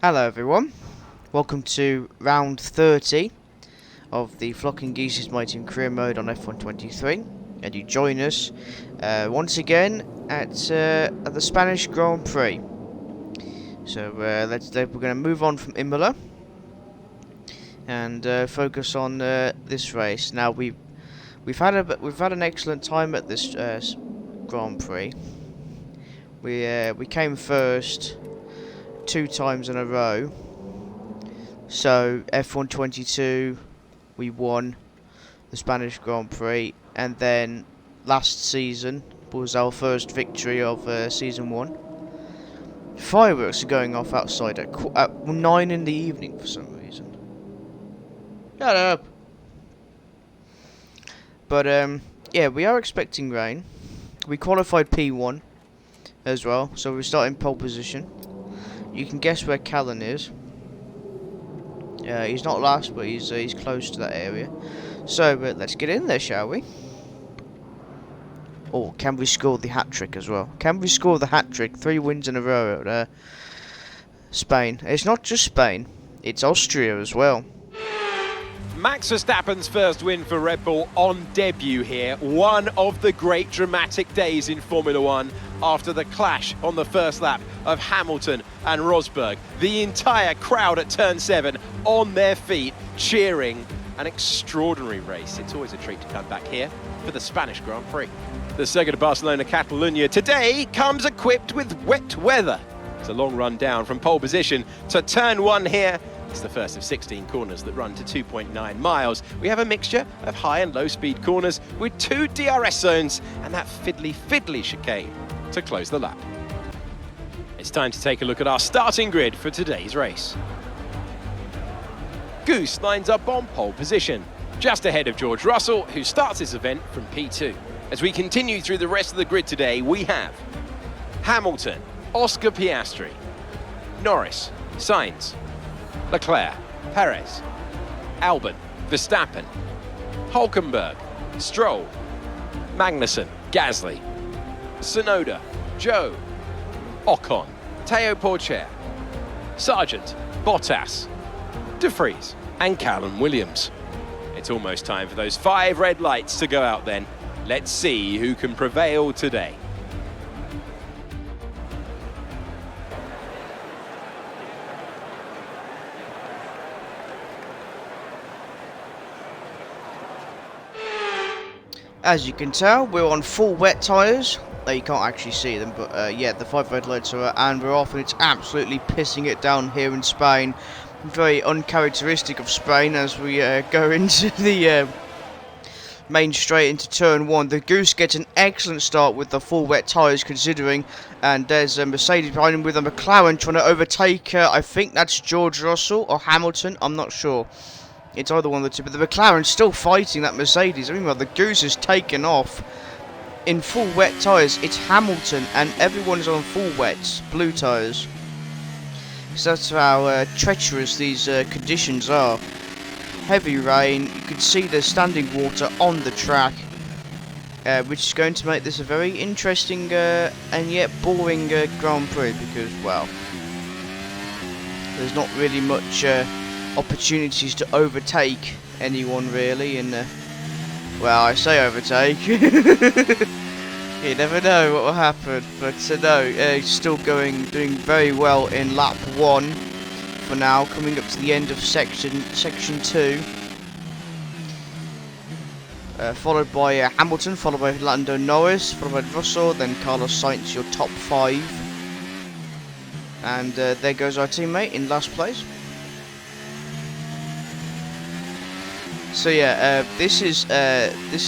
Hello everyone, welcome to round 30 of the Flocking Geese's My Team career mode on F123, and you join us once again at the Spanish Grand Prix. So we're going to move on from Imola and focus on this race. Now we've had an excellent time at this Grand Prix. We came first 2 times in a row. So F122, we won the Spanish Grand Prix, and then last season was our first victory of season 1. Fireworks are going off outside at 9 in the evening for some reason. Shut up. But yeah, we are expecting rain. We qualified P1 as well, so we're starting pole position. You can guess where Callan is. He's not last, but he's close to that area. So let's get in there, shall we? Oh, can we score the hat-trick as well? Can we score the hat-trick? 3 wins in a row at Spain. It's not just Spain, it's Austria as well. Max Verstappen's first win for Red Bull on debut here. One of the great dramatic days in Formula One after the clash on the first lap of Hamilton and Rosberg. The entire crowd at turn 7 on their feet, cheering. An extraordinary race. It's always a treat to come back here for the Spanish Grand Prix. The Circuit of Barcelona Catalunya today comes equipped with wet weather. It's a long run down from pole position to turn 1 here. It's the first of 16 corners that run to 2.9 miles. We have a mixture of high and low speed corners with 2 DRS zones and that fiddly chicane to close the lap. It's time to take a look at our starting grid for today's race. Goose lines up on pole position, just ahead of George Russell, who starts this event from P2. As we continue through the rest of the grid today, we have Hamilton, Oscar Piastri, Norris, Sainz, Leclerc, Perez, Albon, Verstappen, Hulkenberg, Stroll, Magnussen, Gasly, Tsunoda, Zhou, Ocon, Teo Porcher, Sargent, Bottas, De Vries and Callum Williams. It's almost time for those 5 red lights to go out then. Let's see who can prevail today. As you can tell, we're on full wet tyres. You can't actually see them, but yeah, the 5 red lights are, and we're off, and it's absolutely pissing it down here in Spain. Very uncharacteristic of Spain as we go into the main straight into turn 1. The Goose gets an excellent start with the full wet tyres considering, and there's a Mercedes behind him with a McLaren trying to overtake, I think that's George Russell or Hamilton, I'm not sure. It's either one of the two, but the McLaren's still fighting that Mercedes. Meanwhile, the Goose has taken off in full wet tyres. It's Hamilton, and everyone's on full wets, blue tyres. So that's how treacherous these conditions are. Heavy rain, you can see there's standing water on the track, which is going to make this a very interesting and yet boring Grand Prix, because, well, there's not really much opportunities to overtake anyone really, and well, I say overtake. You never know what will happen, but no, he's still doing very well in lap 1 for now, coming up to the end of section 2. Followed by Hamilton, followed by Lando Norris, followed by Russell, then Carlos Sainz, your top 5. And there goes our teammate in last place. So yeah, this is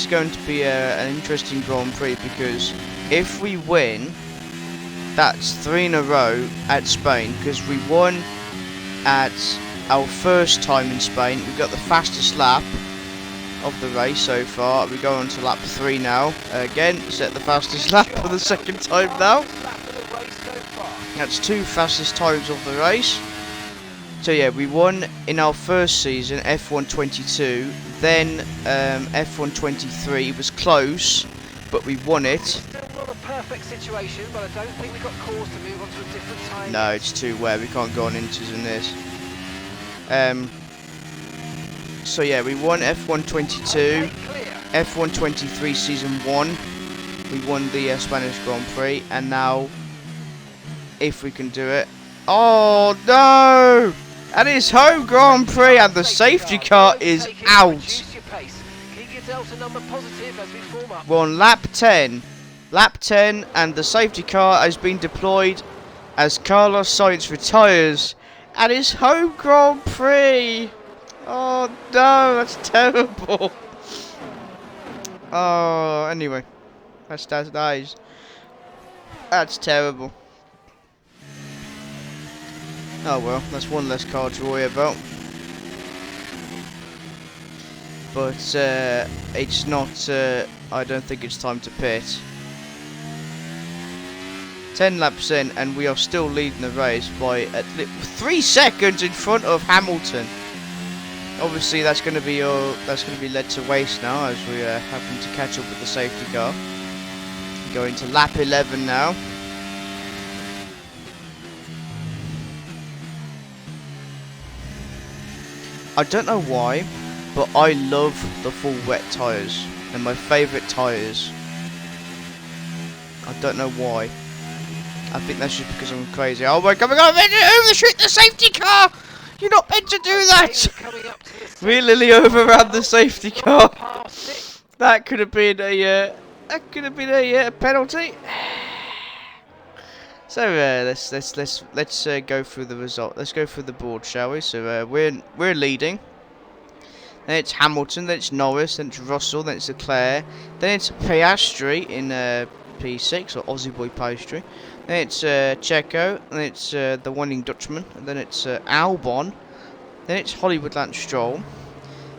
going to be an interesting Grand Prix, because if we win, that's 3 in a row at Spain, because we won at our first time in Spain. We got the fastest lap of the race so far. We go on to lap 3 now. Again, set the fastest lap for the second time now. That's 2 fastest times of the race. So yeah, we won in our first season, F122, then F123. It was close, but we won it. perfect situation, but I don't think we've got cause to move on to a different time. No, it's too wet. We can't go on inters in this. So yeah, we won F122, F123 Season 1. We won the Spanish Grand Prix, and now, if we can do it... Oh no! And it's home Grand Prix, and the safety car is out. We're on lap 10. Lap 10, and the safety car has been deployed as Carlos Sainz retires at his home Grand Prix. Oh no, that's terrible. Oh, anyway, that's terrible. Oh well, that's one less car to worry about. But it's not. I don't think it's time to pit. 10 laps in, and we are still leading the race by at least 3 seconds in front of Hamilton. Obviously, that's going to be led to waste now, as we are having to catch up with the safety car. Going to lap 11 now. I don't know why, but I love the full wet tyres. They're my favourite tyres. I don't know why. I think that's just because I'm crazy. Oh my god, we're going to overshoot the safety car! You're not meant to do that! We literally overran the safety car. That could have been a penalty. So let's go through the result. Let's go through the board, shall we? So we're leading. Then it's Hamilton. Then it's Norris. Then it's Russell. Then it's Leclerc. Then it's Piastri in P6, or Aussie Boy Piastri. Then it's Checo. Then it's the Winning Dutchman. And then it's Albon. Then it's Hollywood Lance Stroll.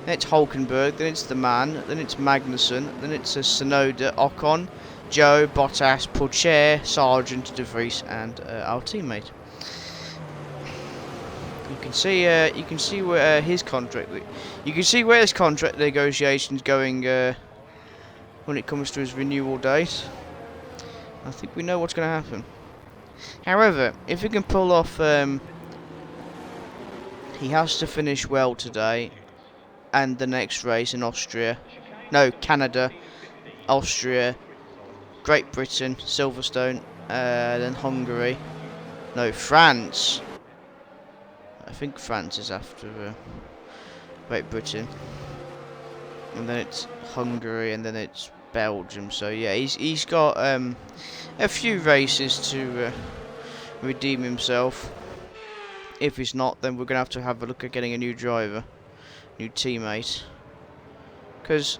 Then it's Hulkenberg. Then it's the Man. Then it's Magnussen. Then it's Tsunoda, Ocon, Joe, Bottas, Pocher, Sargent, De Vries, and our teammate. You can see where his contract. You can see where his contract negotiations going when it comes to his renewal date. I think we know what's going to happen. However, if he can pull off, he has to finish well today, and the next race in Austria. No, Canada, Austria, Great Britain, Silverstone, then Hungary. No, France. I think France is after Great Britain. And then it's Hungary, and then it's Belgium. So yeah, he's got a few races to redeem himself. If he's not, then we're going to have a look at getting a new driver, new teammate. Because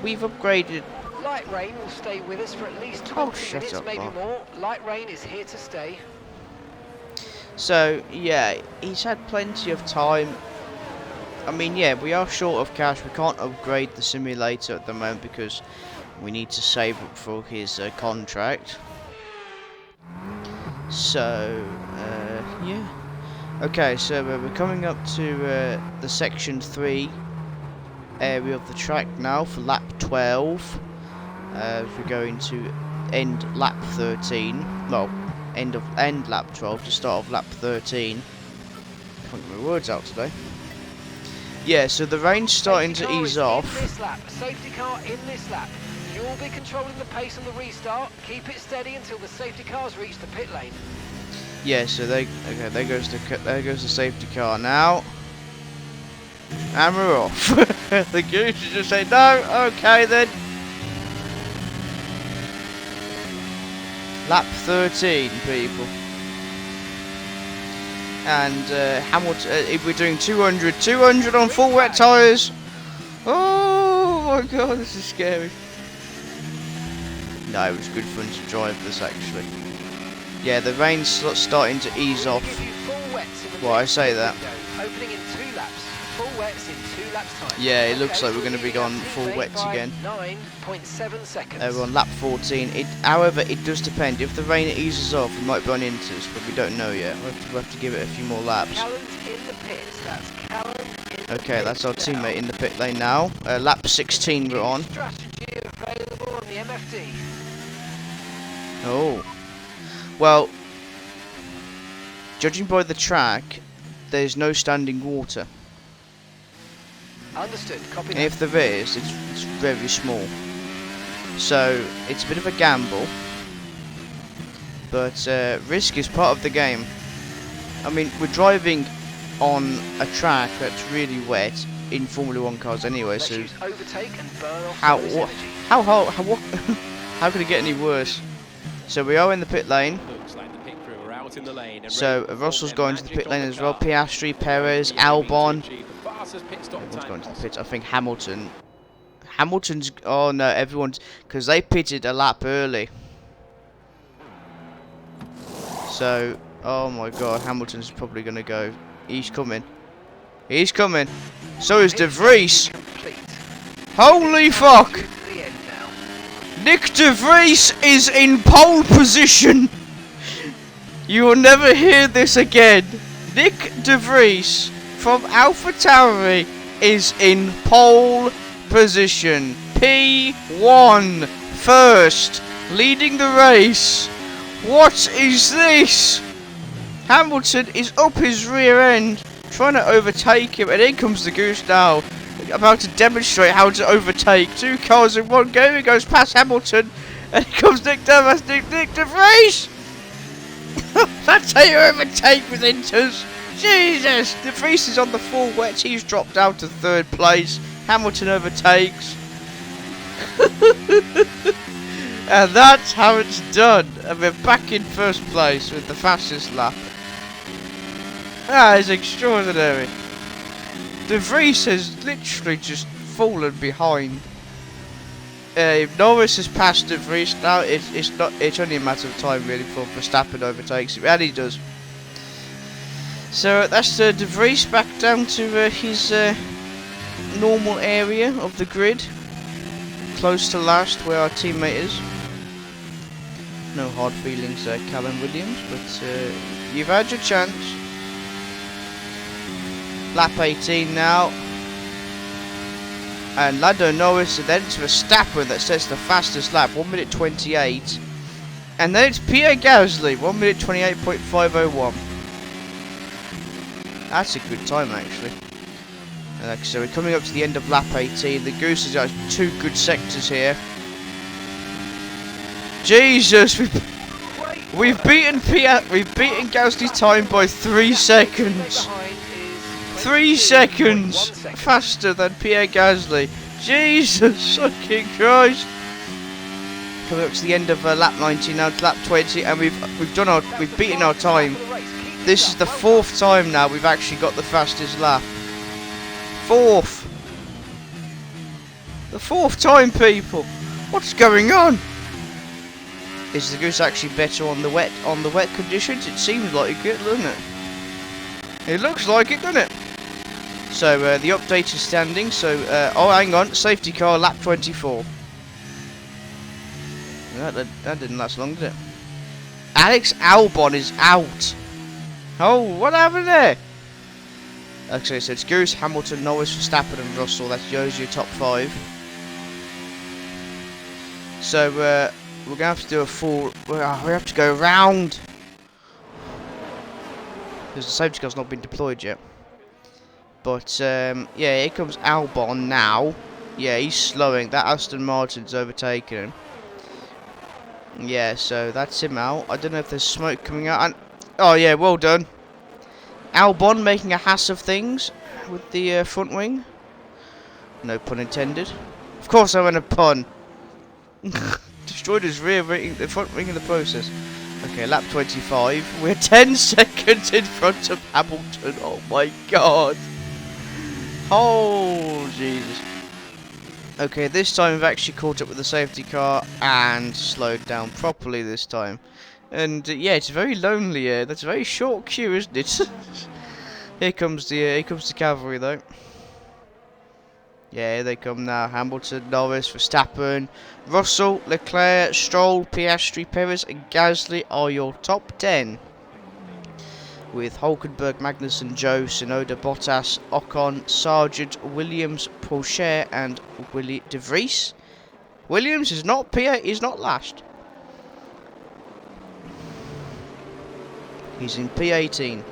we've upgraded. Light rain will stay with us for at least 20 minutes, maybe more. Light rain is here to stay. So yeah, he's had plenty of time. I mean, yeah, we are short of cash. We can't upgrade the simulator at the moment because we need to save up for his contract. So yeah. Okay, so we're coming up to the section 3 area of the track now for lap 12. We're going to end lap 13. Well, end lap 12 to start off lap 13. Can't get my words out today. Yeah, so the rain's starting to ease off. Safety car in this lap. You'll be controlling the pace on the restart. Keep it steady until the safety cars reach the pit lane. Yeah, so there goes the safety car now. And we're off. The Goose is just saying, no, okay then. Lap 13, people. And Hamilton, if we're doing 200 on full wet tyres. Oh my god, this is scary. No, it was good fun to drive this actually. Yeah, the rain's starting to ease off. Well, I say that. Opening in 2 laps. Full wets in 2 laps time. Yeah, it looks like we're going to be going full wets again. 9.7 seconds. We're on lap 14. However, it does depend. If the rain eases off, we might be on inters, but we don't know yet. We'll have to give it a few more laps. Okay, that's our teammate in the pit lane now. Lap 16 we're on. lefty. Oh. Well, judging by the track, there's no standing water. Understood. Copy And that. if there is, it's very small. So, it's a bit of a gamble. But risk is part of the game. I mean, we're driving on a track that's really wet in Formula 1 cars anyway, Let's so use overtake and burn off how some of this what, energy. what how could it get any worse? So we are in the pit lane. Looks like the pit crew are out in the lane and So ready to perform Russell's their going to the magic pit on lane the as well. car. Piastri, Perez, They'll be aiming to Albon. achieve the fastest pit stop Everyone's time going to the possible. pits. I think Hamilton. Hamilton's. Oh no, everyone's because they pitted a lap early. So, oh my God, Hamilton's probably going to go. He's coming. He's coming. So is De Vries. Complete. Holy fuck! To the end now. Nick De Vries is in pole position. You will never hear this again. Nick De Vries from AlphaTauri is in pole position. P1 first, leading the race. What is this? Hamilton is up his rear end, trying to overtake him, and in comes the Goose now, about to demonstrate how to overtake. 2 cars in one go. He goes past Hamilton, and here comes Nick De Vries. That's how you overtake with Inters. Jesus! De Vries is on the full wet. He's dropped out to 3rd place. Hamilton overtakes. And that's how it's done. And we're back in 1st place with the fastest lap. That is extraordinary. De Vries has literally just fallen behind. If Norris has passed De Vries now, it's only a matter of time really for Verstappen overtakes him, and he does. So that's De Vries back down to his normal area of the grid, close to last where our teammate is. No hard feelings, Callum Williams, but you've had your chance. Lap 18 now. And Lando Norris, and then it's Verstappen that sets the fastest lap, 1 minute 28. And then it's Pierre Gasly, 1 minute 28.501. That's a good time actually. So we're coming up to the end of lap 18. The Goose has 2 good sectors here. Jesus, we've beaten Gasly's time by 3 seconds. 3 seconds faster than Pierre Gasly. Jesus fucking Christ! Coming up to the end of lap 19 now to lap 20, and we've beaten our time. This is the 4th time now we've actually got the fastest lap. 4th. The 4th time, people. What's going on? Is the Goose actually better on the wet conditions? It seems like it, doesn't it? It looks like it, doesn't it? So the updated standing. So oh, hang on, safety car, lap 24. That didn't last long, did it? Alex Albon is out. Oh, what happened there? Actually, so it's Goose, Hamilton, Norris, Verstappen, and Russell. That's your top 5. So we're gonna have to do a full. We have to go round because the safety car's not been deployed yet. But yeah, here comes Albon now. Yeah, he's slowing. That Aston Martin's overtaken him. Yeah, so that's him out. I don't know if there's smoke coming out. And oh yeah, well done. Albon making a hass of things with the front wing. No pun intended. Of course I went a pun. Destroyed his rear wing, the front wing in the process. Okay, lap 25. We're 10 seconds in front of Hamilton. Oh my God. Oh, Jesus. Okay, this time we've actually caught up with the safety car and slowed down properly this time. And yeah, it's very lonely here. That's a very short queue, isn't it? Here comes the cavalry though. Yeah, here they come now. Hamilton, Norris, Verstappen, Russell, Leclerc, Stroll, Piastri, Perez and Gasly are your top 10. With Hulkenberg, Magnussen, Joe, Tsunoda, Bottas, Ocon, Sargent, Williams, Pourchaire and Willie De Vries Williams is not P8. He's not last. He's in P18.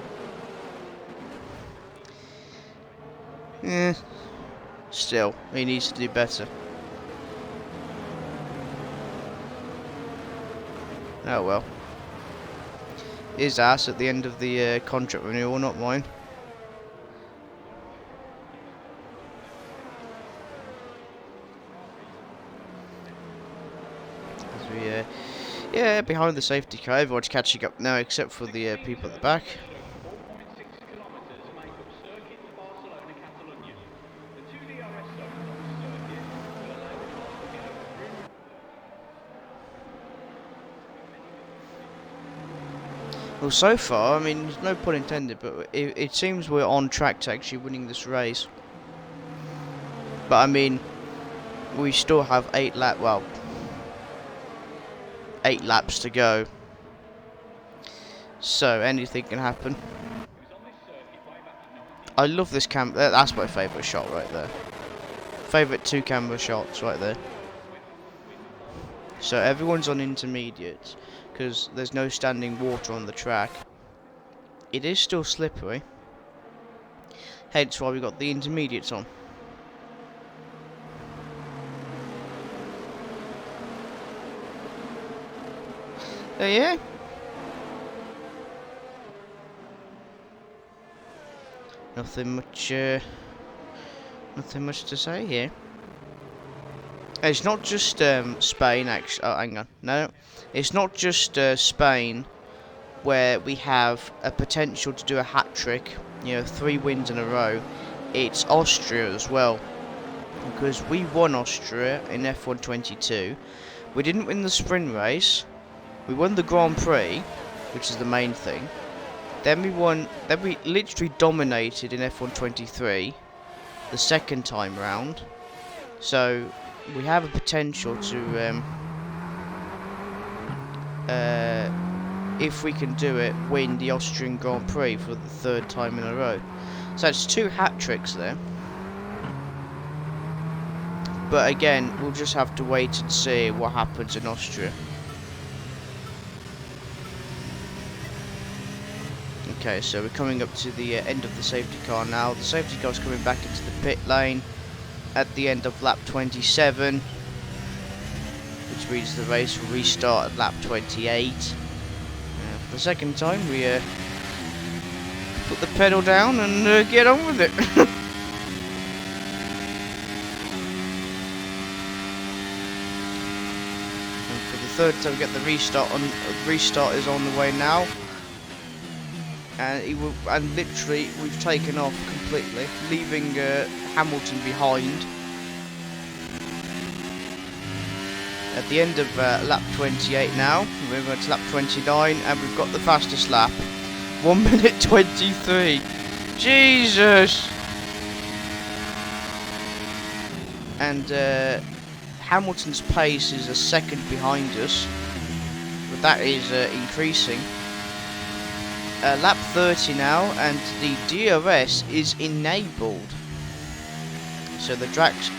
Still, he needs to do better. Oh well. His ass at the end of the contract renewal, not mine. As we, yeah, behind the safety car, everyone's catching up now except for the people at the back. Well, so far, I mean, there's no pun intended, but it seems we're on track to actually winning this race. But I mean, we still have 8 laps to go. So anything can happen. I love this cam. That's my favourite shot right there. Favourite 2 camera shots right there. So everyone's on intermediates because there's no standing water on the track. It is still slippery. Hence why we got the intermediates on. Yeah. Nothing much to say here. It's not just Spain, actually. Oh, hang on. No, it's not just Spain where we have a potential to do a hat trick. You know, 3 wins in a row. It's Austria as well, because we won Austria in F123. We didn't win the sprint race. We won the Grand Prix, which is the main thing. Then we literally dominated in F123 the second time round. So we have a potential to, if we can do it, win the Austrian Grand Prix for the 3rd time in a row. So that's 2 hat tricks there. But again, we'll just have to wait and see what happens in Austria. Okay, so we're coming up to the end of the safety car now. The safety car's coming back into the pit lane at the end of lap 27, which means the race will restart at lap 28. For the second time, we put the pedal down and get on with it. And for the 3rd time, we get the restart on. Restart is on the way now. And literally, we've taken off completely, leaving Hamilton behind. At the end of lap 28 now, we're going to lap 29, and we've got the fastest lap. 1 minute 23. Jesus! And Hamilton's pace is a second behind us, but that is increasing. Lap 30 now, and the DRS is enabled. So the track's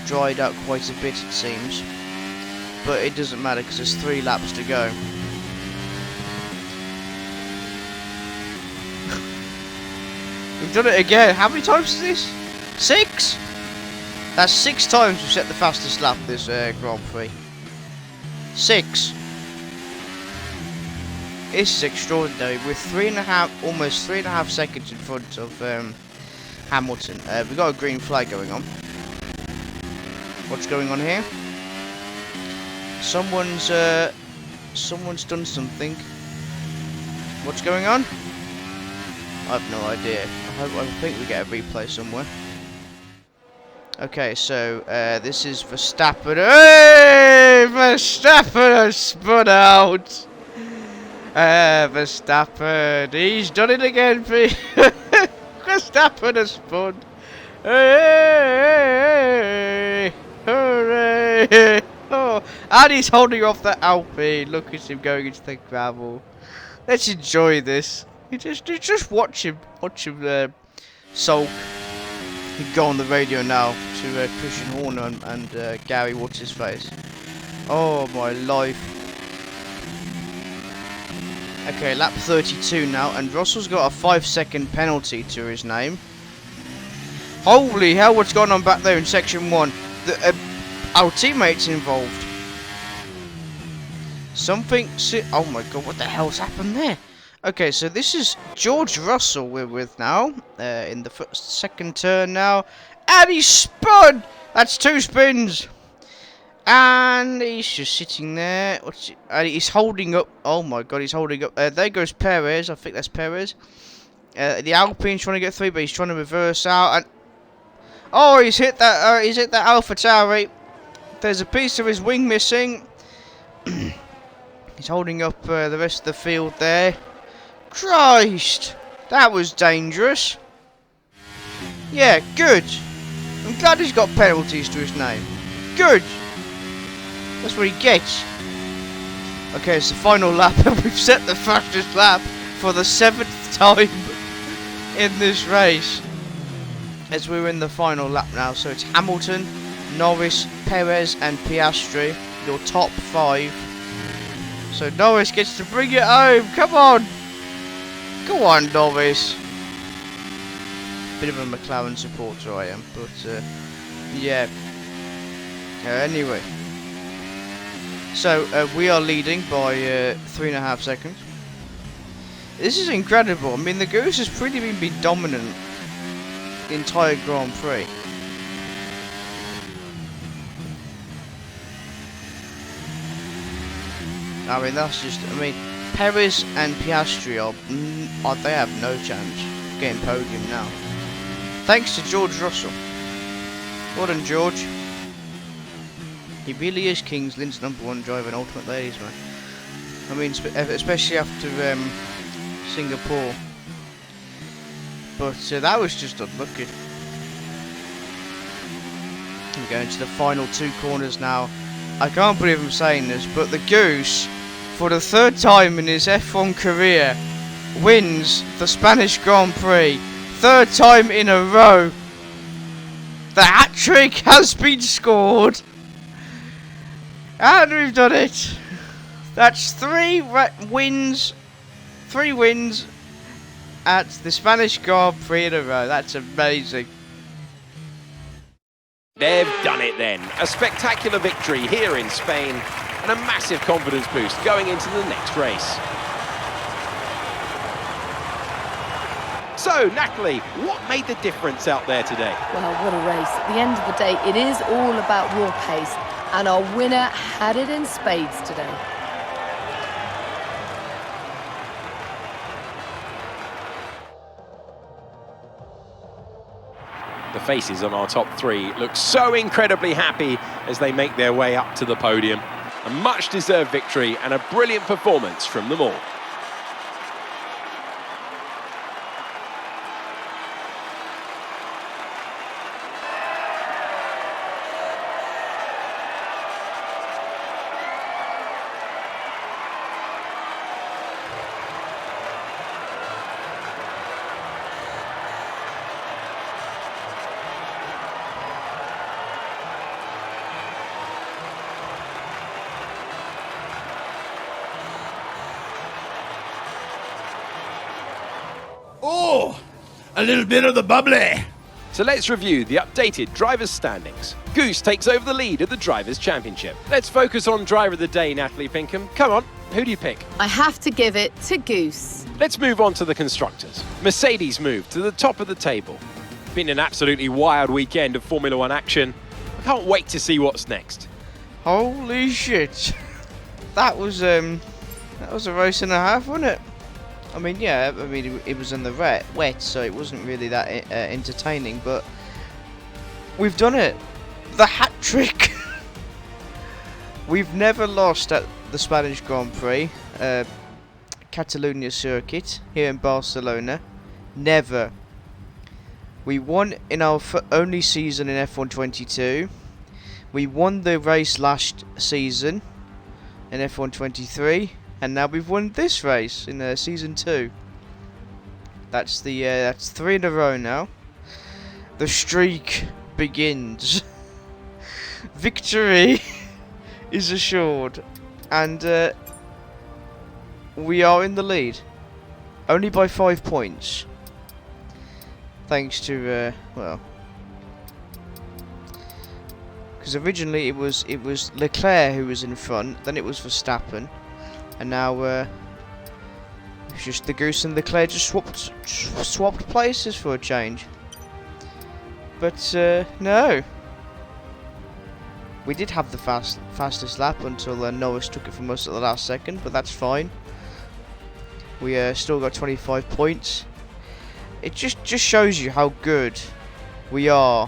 dried out quite a bit, it seems. But it doesn't matter because there's 3 laps to go. We've done it again. How many times is this? 6? That's 6 times we've set the fastest lap this Grand Prix. 6. This is extraordinary. We're almost 3.5 seconds in front of Hamilton. We've got a green flag going on. What's going on here? Someone's done something. What's going on? I have no idea. I think we get a replay somewhere. Okay, so this is Verstappen. Hey, Verstappen has spun out. Verstappen, he's done it again, Pete. Verstappen has spun. Hey, hooray! Oh, and he's holding off the Alpine. Look at him going into the gravel. Let's enjoy this. You just watch him sulk. He'd go on the radio now to Christian Horner and Gary what's his face. Oh my life. Okay, lap 32 now, and Russell's got a 5-second penalty to his name. Holy hell, what's going on back there in section 1? Our teammates involved. Oh my god, what the hell's happened there? Okay, so this is George Russell we're with now, in the second turn now. And he spun! That's 2 spins! And he's just sitting there. He's holding up. Oh my god, he's holding up. There goes Perez. I think that's Perez. The Alpine's trying to get through, but he's trying to reverse out. And oh, he's hit that. He's hit that AlphaTauri. There's a piece of his wing missing. He's holding up the rest of the field there. Christ, that was dangerous. Yeah, good. I'm glad he's got penalties to his name. Good. That's what he gets. Okay, it's the final lap, and we've set the fastest lap for the 7th time in this race. As we're in the final lap now, so it's Hamilton, Norris, Perez, and Piastri, your top 5. So Norris gets to bring it home. Come on, go on, Norris. Bit of a McLaren supporter I am, but yeah. Anyway. So, we are leading by 3.5 seconds. This is incredible. I mean, the Goose has pretty been dominant the entire Grand Prix. I mean, that's just... I mean, Perez and Piastri they have no chance of getting podium now. Thanks to George Russell. Well done, George. He really is King's Lynn's #1 driver and Ultimate Ladies, man. I mean, especially after Singapore. But that was just unlucky. We're going to the final 2 corners now. I can't believe I'm saying this, but the Goose, for the 3rd time in his F1 career, wins the Spanish Grand Prix. 3rd time in a row. The hat-trick has been scored. And we've done it. That's 3 wins. 3 wins at the Spanish Grand Prix in a row. That's amazing. They've done it then. A spectacular victory here in Spain and a massive confidence boost going into the next race. So, Natalie, what made the difference out there today? Well, what a race. At the end of the day, it is all about raw pace. And our winner had it in spades today. The faces on our top 3 look so incredibly happy as they make their way up to the podium. A much-deserved victory and a brilliant performance from them all. Oh, a little bit of the bubbly. So let's review the updated drivers' standings. Goose takes over the lead at the Drivers' Championship. Let's focus on Driver of the Day, Natalie Pinkham. Come on, who do you pick? I have to give it to Goose. Let's move on to the Constructors. Mercedes moved to the top of the table. Been an absolutely wild weekend of Formula One action. I can't wait to see what's next. Holy shit. That was a race and a half, wasn't it? I mean, yeah, I mean, it was in the wet, so it wasn't really that entertaining, but we've done it. The hat-trick. We've never lost at the Spanish Grand Prix, Catalunya circuit, here in Barcelona. Never. We won in our only season in F122. We won the race last season in F123. And now we've won this race in season 2. That's 3 in a row now. The streak begins. Victory is assured, and we are in the lead, only by 5 points, thanks to well, because originally it was Leclerc who was in front, then it was Verstappen, and now it's just the Goose and Leclerc just swapped places for a change. But no. We did have the fastest lap until Norris took it from us at the last second, but that's fine. We still got 25 points. It just shows you how good we are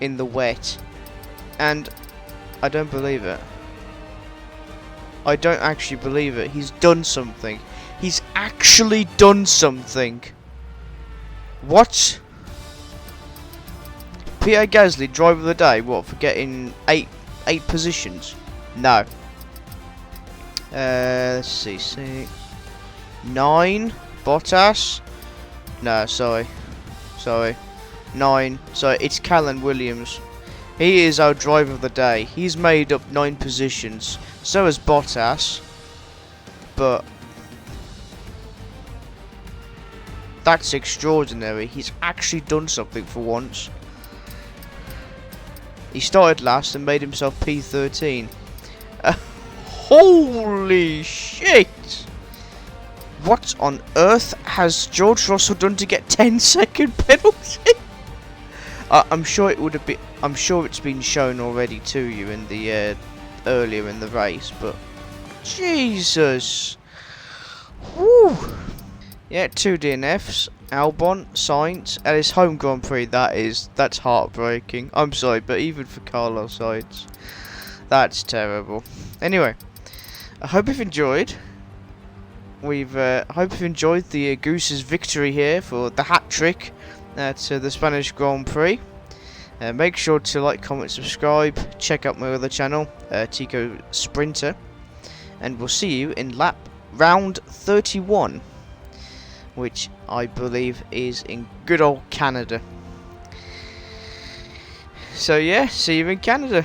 in the wet. And I don't believe it. I don't actually believe it. He's done something. He's actually done something. What? Pierre Gasly, driver of the day, what, for getting eight positions? No. Let's see, 9, Bottas? No, sorry. 9, sorry, it's Callan Williams. He is our driver of the day. He's made up 9 positions. So has Bottas. But that's extraordinary. He's actually done something for once. He started last and made himself P13. Holy shit! What on earth has George Russell done to get 10-second penalty? I'm sure it would have been. I'm sure it's been shown already to you in the earlier in the race, but Jesus! Woo! Yeah, 2 DNFs. Albon, Sainz, at his home Grand Prix. That's heartbreaking. I'm sorry, but even for Carlos Sainz, that's terrible. Anyway, I hope you've enjoyed. I hope you've enjoyed the Goose's victory here for the hat trick at the Spanish Grand Prix. Make sure to like, comment, subscribe. Check out my other channel, Tico Sprinter, and we'll see you in round 31. Which I believe is in good old Canada. So yeah, see you in Canada.